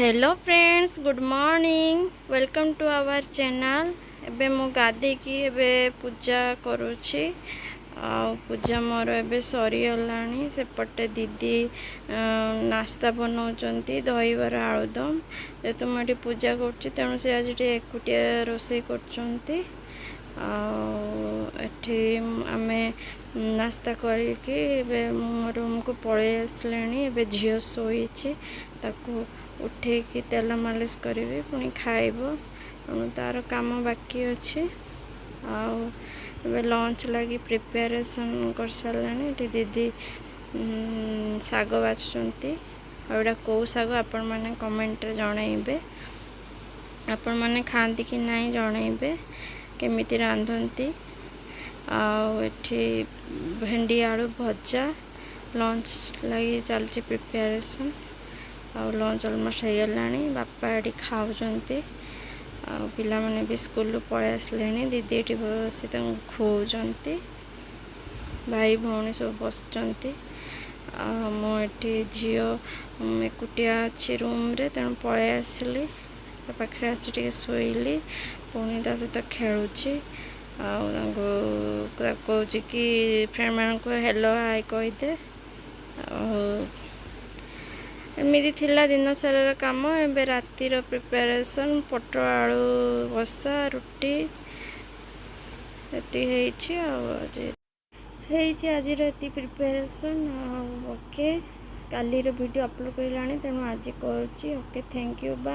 Hello friends, good morning, welcome to our channel. एबे मो गाधे की एबे पूजा करुछि। पूजा मोर एबे सरीगलानी। सेपटे दीदी नास्ता बनाउछंती, दहीबरा आलुदम। जेतु मैं पूजा करुछि तेणु से आज एकुटिया रोषे करछंती। एठी आमे नास्ता करके मो रूम को पळे आसलेनी। एबे झियो सोईछि, ताकू उठेकी तेल मालिश करी पुणी खाइब, तार काम बाकी अच्छे। लंच लगी प्रिपेरेसन कर सारे। दीदी साग बाछुंती। एटा कौ साग आपण मैंने कमेंट रे जनइबे। आपण मैंने खाती कि नहीं जनइबे, केमिति रांधती। एठी भेंडी आलू भजा लंच लगी चलती प्रिपेरेसन। लंच अलमोस्ट हो गलानी। बापा ये खाऊँच, पिला माने भी स्कूल पलि आसले। दीदी ये बस खुआउंट, भाई भौणी सब बसुँच। मुझे झील एकुटिया अच्छी रूम रे, तेणु पलि आसली। पाखे आसी शोली, पुणी ता सहित खेलुची। कहूँ कि फ्रेंड मान को हेलो हाय कहीदे। एमती थिला दिन सारा काम। एबे रातिर प्रिपेरेसन पटल आलू बसा रुटी एति आज राति प्रिपेरेसन। ओके, काली वीडियो अपलोड कर तेणु आज करुँची। Okay, thank you, bye.